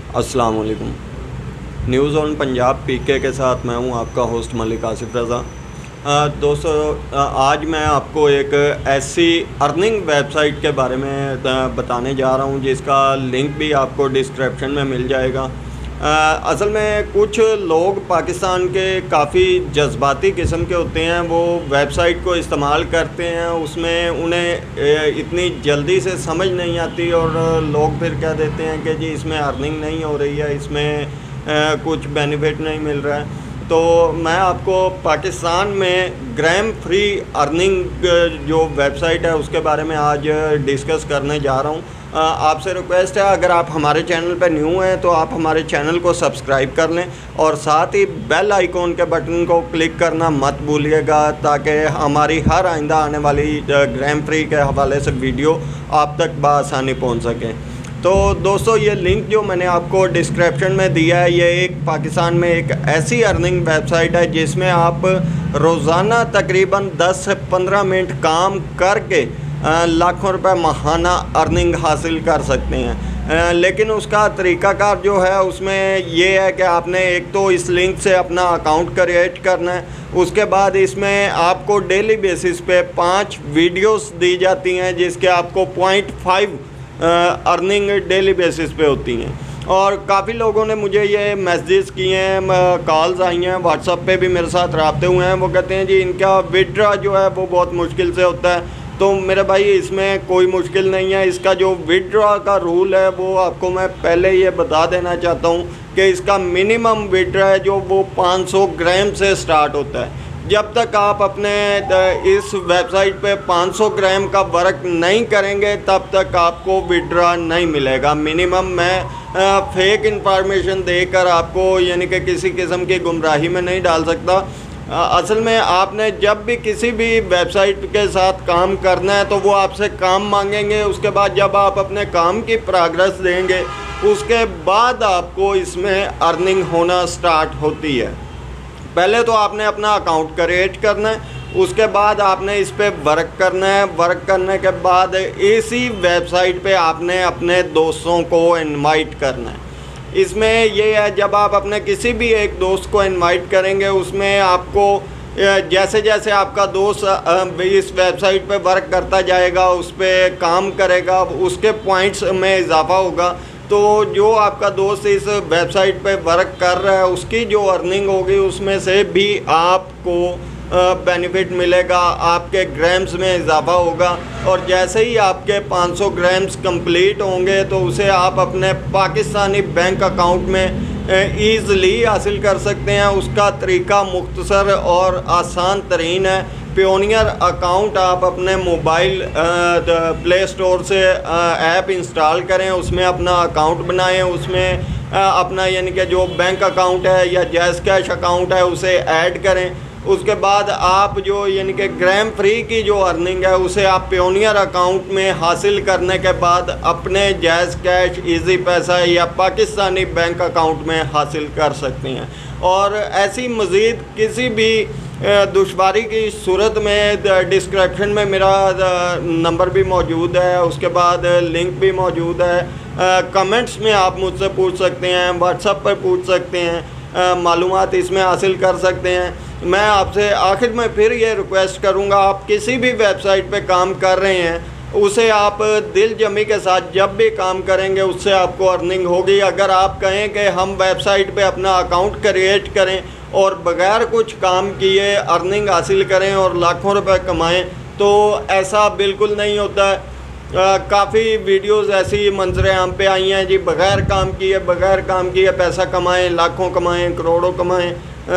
अस्सलाम वालेकुम। News on Punjab पीके के साथ मैं हूं आपका होस्ट मलिक आसिफ रज़ा। दोस्तों, आज मैं आपको एक ऐसी अर्निंग वेबसाइट के बारे में बताने जा रहा हूं जिसका लिंक भी आपको डिस्क्रिप्शन में मिल जाएगा। असल में कुछ लोग पाकिस्तान के काफ़ी जज्बाती किस्म के होते हैं, वो वेबसाइट को इस्तेमाल करते हैं, उसमें उन्हें इतनी जल्दी से समझ नहीं आती और लोग फिर कह देते हैं कि जी इसमें अर्निंग नहीं हो रही है, इसमें कुछ बेनिफिट नहीं मिल रहा है। तो मैं आपको पाकिस्तान में ग्राम फ्री अर्निंग जो वेबसाइट है उसके बारे में आज डिस्कस करने जा रहा हूँ। आपसे रिक्वेस्ट है, अगर आप हमारे चैनल पर न्यू हैं तो आप हमारे चैनल को सब्सक्राइब कर लें और साथ ही बेल आइकॉन के बटन को क्लिक करना मत भूलिएगा, ताकि हमारी हर आइंदा आने वाली ग्राम फ्री के हवाले से वीडियो आप तक बआसानी पहुँच सकें। तो दोस्तों, ये लिंक जो मैंने आपको डिस्क्रिप्शन में दिया है, ये एक पाकिस्तान में एक ऐसी अर्निंग वेबसाइट है जिसमें आप रोज़ाना तकरीबन 10 से 15 मिनट काम करके लाखों रुपए माहाना अर्निंग हासिल कर सकते हैं। लेकिन उसका तरीक़ाकार जो है उसमें ये है कि आपने एक तो इस लिंक से अपना अकाउंट क्रिएट करना है। उसके बाद इसमें आपको डेली बेसिस पे 5 वीडियोस दी जाती हैं जिसके आपको 0.5 अर्निंग डेली बेसिस पे होती हैं। और काफ़ी लोगों ने मुझे ये मैसेजेस किए हैं, कॉल्स आई हैं, व्हाट्सएप पे भी मेरे साथ रब्ते हुए हैं। वो कहते हैं जी इनका विड्रॉ जो है वो बहुत मुश्किल से होता है। तो मेरे भाई, इसमें कोई मुश्किल नहीं है। इसका जो विड्रॉ का रूल है वो आपको मैं पहले ये बता देना चाहता हूँ कि इसका मिनिमम विड्रॉ है जो वो 500 ग्राम से स्टार्ट होता है। जब तक आप अपने इस वेबसाइट पे 500 ग्राम का वर्क नहीं करेंगे तब तक आपको विड्रॉ नहीं मिलेगा। मिनिमम मैं फेक इंफॉर्मेशन देकर आपको यानी कि किसी किस्म की गुमराही में नहीं डाल सकता। असल में आपने जब भी किसी भी वेबसाइट के साथ काम करना है तो वो आपसे काम मांगेंगे। उसके बाद जब आप अपने काम की प्रोग्रेस देंगे उसके बाद आपको इसमें अर्निंग होना स्टार्ट होती है। पहले तो आपने अपना अकाउंट क्रिएट करना है, उसके बाद आपने इस पर वर्क करना है। वर्क करने के बाद इसी वेबसाइट पे आपने अपने दोस्तों को इनवाइट करना है। इसमें ये है, जब आप अपने किसी भी एक दोस्त को इनवाइट करेंगे उसमें आपको जैसे जैसे आपका दोस्त इस वेबसाइट पे वर्क करता जाएगा, उस पर काम करेगा, उसके पॉइंट्स में इजाफा होगा। तो जो आपका दोस्त इस वेबसाइट पे वर्क कर रहा है उसकी जो अर्निंग होगी उसमें से भी आपको बेनिफिट मिलेगा, आपके ग्राम्स में इजाफा होगा। और जैसे ही आपके 500 ग्राम्स कंप्लीट होंगे तो उसे आप अपने पाकिस्तानी बैंक अकाउंट में ईज़िली हासिल कर सकते हैं। उसका तरीका मुख्तसर और आसान तरीन है। पियोनियर अकाउंट आप अपने मोबाइल प्ले स्टोर से ऐप इंस्टॉल करें, उसमें अपना अकाउंट बनाएं, उसमें अपना यानी कि जो बैंक अकाउंट है या जैज़ कैश अकाउंट है उसे ऐड करें। उसके बाद आप जो यानी कि ग्राम फ्री की जो अर्निंग है उसे आप पियोनियर अकाउंट में हासिल करने के बाद अपने जैज़ कैश, इजी पैसा या पाकिस्तानी बैंक अकाउंट में हासिल कर सकते हैं। और ऐसी मज़ीद किसी भी दुश्वारी की सूरत में डिस्क्रिप्शन में मेरा नंबर भी मौजूद है, उसके बाद लिंक भी मौजूद है। कमेंट्स में आप मुझसे पूछ सकते हैं, व्हाट्सएप पर पूछ सकते हैं, मालूमात इसमें हासिल कर सकते हैं। मैं आपसे आखिर में फिर ये रिक्वेस्ट करूँगा, आप किसी भी वेबसाइट पे काम कर रहे हैं उसे आप दिल जमी के साथ जब भी काम करेंगे उससे आपको अर्निंग होगी। अगर आप कहें कि हम वेबसाइट पे अपना अकाउंट क्रिएट करें और बग़ैर कुछ काम किए अर्निंग हासिल करें और लाखों रुपए कमाएं, तो ऐसा बिल्कुल नहीं होता है। काफ़ी वीडियोस ऐसी मंजर आम पे आई हैं जी, बग़ैर काम किए पैसा कमाएं, लाखों कमाएं, करोड़ों कमाएं।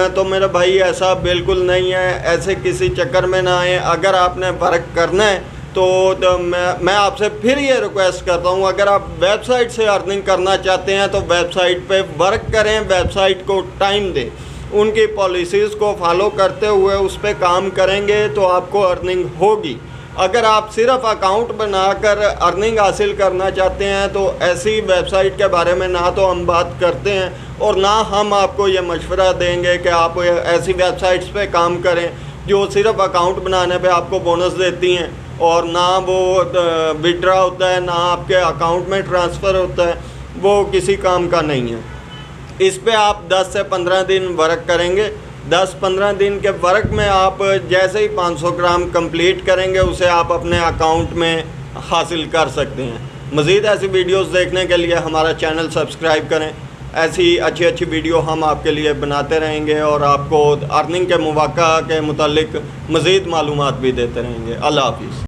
तो मेरे भाई, ऐसा बिल्कुल नहीं है। ऐसे किसी चक्कर में ना आए। अगर आपने वर्क करना है तो मैं आपसे फिर ये रिक्वेस्ट करता हूँ, अगर आप वेबसाइट से अर्निंग करना चाहते हैं तो वेबसाइट पे वर्क करें, वेबसाइट को टाइम दें, उनकी पॉलिसीज़ को फॉलो करते हुए उस पर काम करेंगे तो आपको अर्निंग होगी। अगर आप सिर्फ अकाउंट बनाकर अर्निंग हासिल करना चाहते हैं तो ऐसी वेबसाइट के बारे में ना तो हम बात करते हैं और ना हम आपको ये मशवरा देंगे कि आप ऐसी वेबसाइट्स पे काम करें जो सिर्फ अकाउंट बनाने पे आपको बोनस देती हैं और ना वो विड्रॉ होता है, ना आपके अकाउंट में ट्रांसफ़र होता है। वो किसी काम का नहीं है। इस पे आप 10 से 15 दिन वर्क करेंगे। 10-15 दिन के वर्क में आप जैसे ही 500 ग्राम कंप्लीट करेंगे उसे आप अपने अकाउंट में हासिल कर सकते हैं। मज़ीद ऐसी वीडियोस देखने के लिए हमारा चैनल सब्सक्राइब करें। ऐसी अच्छी वीडियो हम आपके लिए बनाते रहेंगे और आपको अर्निंग के मौक़ा के मुतालिक मज़ीद मालूमात भी देते रहेंगे। अल्लाह हाफ़िज़।